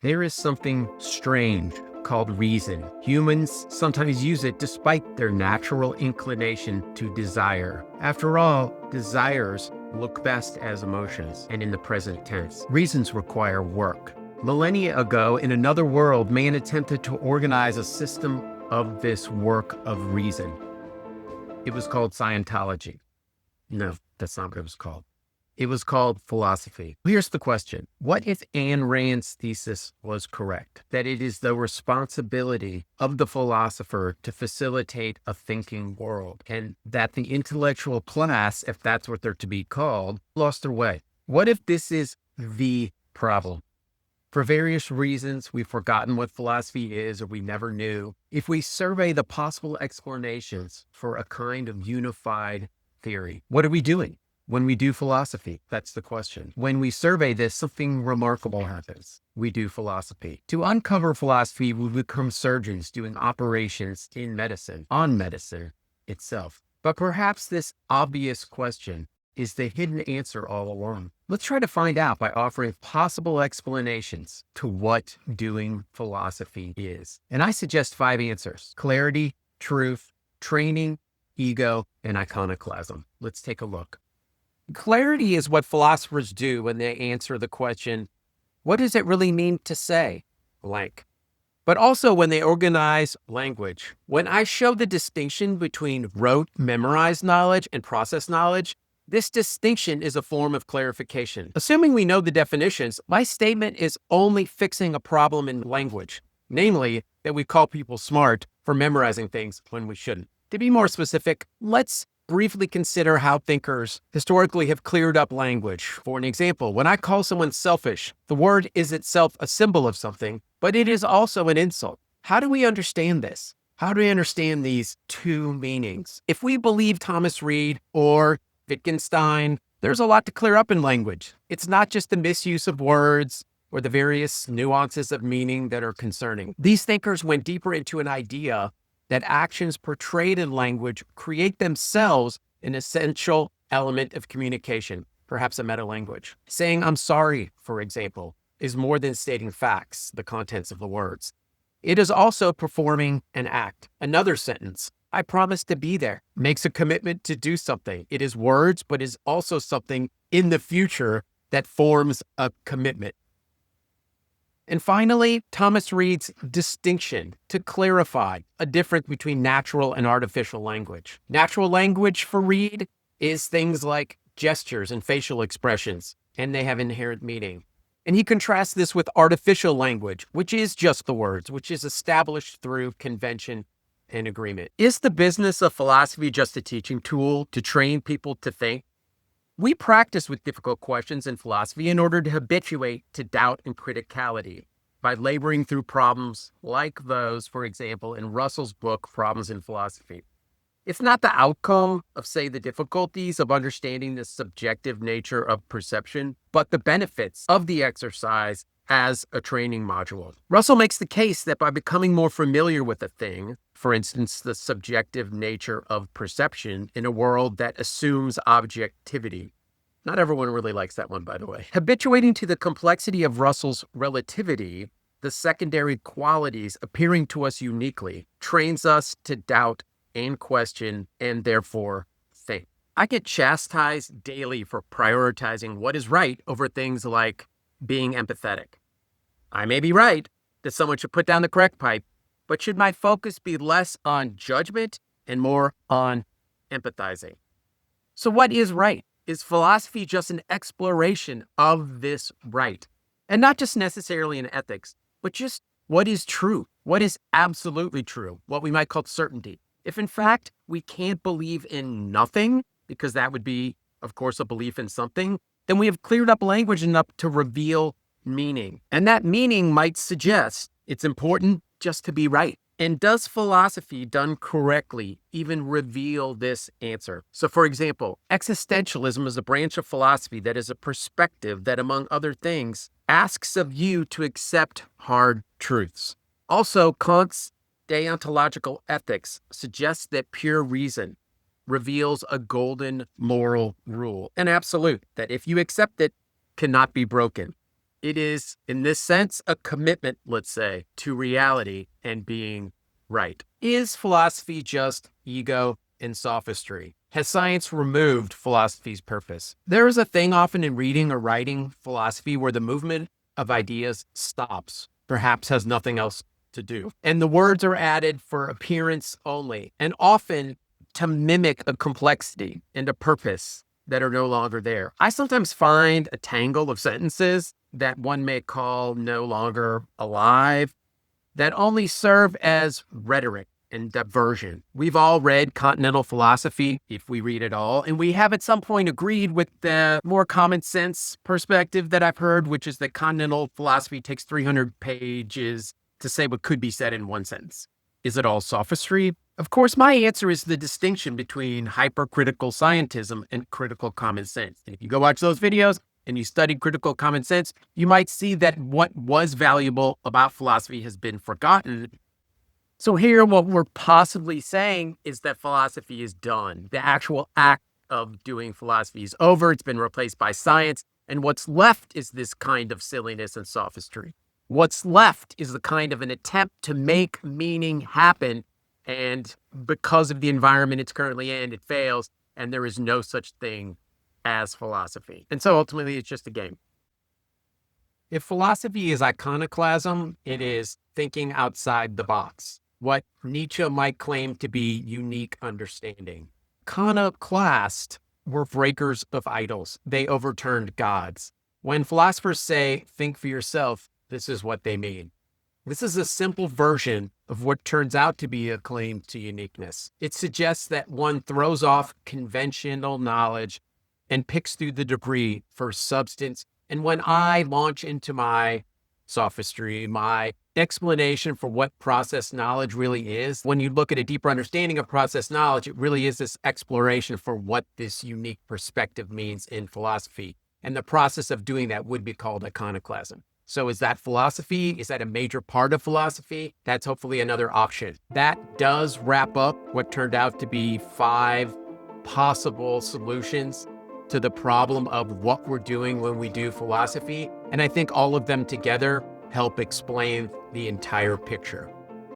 There is something strange called reason. Humans sometimes use it despite their natural inclination to desire. After all, desires look best as emotions and in the present tense. Reasons require work. Millennia ago, in another world, man attempted to organize a system of this work of reason. It was called Scientology. No, that's not what it was called. It was called philosophy. Here's the question. What if Ayn Rand's thesis was correct? That it is the responsibility of the philosopher to facilitate a thinking world, and that the intellectual class, if that's what they're to be called, lost their way? What if this is the problem? For various reasons, we've forgotten what philosophy is, or we never knew. If we survey the possible explanations for a kind of unified theory, what are we doing? When we do philosophy, that's the question. When we survey this, something remarkable happens. We do philosophy. To uncover philosophy, we become surgeons doing operations in medicine, on medicine itself. But perhaps this obvious question is the hidden answer all along. Let's try to find out by offering possible explanations to what doing philosophy is. And I suggest 5 answers: clarity, truth, training, ego, and iconoclasm. Let's take a look. Clarity is what philosophers do when they answer the question, what does it really mean to say blank? But also when they organize language. When I show the distinction between rote, memorized knowledge and process knowledge, this distinction is a form of clarification. Assuming we know the definitions, my statement is only fixing a problem in language, namely that we call people smart for memorizing things when we shouldn't. To be more specific, let's briefly consider how thinkers historically have cleared up language. For an example, when I call someone selfish, the word is itself a symbol of something, but it is also an insult. How do we understand this? How do we understand these two meanings? If we believe Thomas Reid or Wittgenstein, there's a lot to clear up in language. It's not just the misuse of words or the various nuances of meaning that are concerning. These thinkers went deeper into an idea that actions portrayed in language create themselves an essential element of communication, perhaps a meta-language. Saying "I'm sorry," for example, is more than stating facts, the contents of the words. It is also performing an act. Another sentence, "I promise to be there," makes a commitment to do something. It is words, but is also something in the future that forms a commitment. And finally, Thomas Reid's distinction to clarify a difference between natural and artificial language. Natural language for Reid is things like gestures and facial expressions, and they have inherent meaning. And he contrasts this with artificial language, which is just the words, which is established through convention and agreement. Is the business of philosophy just a teaching tool to train people to think? We practice with difficult questions in philosophy in order to habituate to doubt and criticality by laboring through problems like those, for example, in Russell's book, Problems in Philosophy. It's not the outcome of, say, the difficulties of understanding the subjective nature of perception, but the benefits of the exercise as a training module. Russell makes the case that by becoming more familiar with a thing, for instance, the subjective nature of perception in a world that assumes objectivity. Not everyone really likes that one, by the way. Habituating to the complexity of Russell's relativity, the secondary qualities appearing to us uniquely, trains us to doubt and question and therefore think. I get chastised daily for prioritizing what is right over things like being empathetic. I may be right that someone should put down the crack pipe, but should my focus be less on judgment and more on empathizing? So what is right? Is philosophy just an exploration of this right? And not just necessarily in ethics, but just what is true? What is absolutely true? What we might call certainty. If in fact we can't believe in nothing, because that would be, of course, a belief in something, then we have cleared up language enough to reveal meaning. And that meaning might suggest it's important just to be right. And does philosophy done correctly even reveal this answer? So for example, existentialism is a branch of philosophy that is a perspective that, among other things, asks of you to accept hard truths. Also, Kant's deontological ethics suggests that pure reason reveals a golden moral rule, an absolute that if you accept it, cannot be broken. It is, in this sense, a commitment, let's say, to reality and being right. Is philosophy just ego and sophistry? Has science removed philosophy's purpose? There is a thing often in reading or writing philosophy where the movement of ideas stops, perhaps has nothing else to do. And the words are added for appearance only, and often to mimic a complexity and a purpose that are no longer there. I sometimes find a tangle of sentences that one may call no longer alive that only serve as rhetoric and diversion. We've all read continental philosophy, if we read it all, and we have at some point agreed with the more common sense perspective that I've heard, which is that continental philosophy takes 300 pages to say what could be said in one sentence. Is it all sophistry? Of course, my answer is the distinction between hypercritical scientism and critical common sense. And if you go watch those videos and you study critical common sense, you might see that what was valuable about philosophy has been forgotten. So here, what we're possibly saying is that philosophy is done. The actual act of doing philosophy is over. It's been replaced by science. And what's left is this kind of silliness and sophistry. What's left is the kind of an attempt to make meaning happen. And because of the environment it's currently in, it fails. And there is no such thing as philosophy. And so ultimately, it's just a game. If philosophy is iconoclasm, it is thinking outside the box, what Nietzsche might claim to be unique understanding. Iconoclasts were breakers of idols. They overturned gods. When philosophers say, think for yourself, this is what they mean. This is a simple version of what turns out to be a claim to uniqueness. It suggests that one throws off conventional knowledge and picks through the debris for substance. And when I launch into my sophistry, my explanation for what process knowledge really is, when you look at a deeper understanding of process knowledge, it really is this exploration for what this unique perspective means in philosophy. And the process of doing that would be called iconoclasm. So is that philosophy? Is that a major part of philosophy? That's hopefully another option. That does wrap up what turned out to be 5 possible solutions to the problem of what we're doing when we do philosophy. And I think all of them together help explain the entire picture.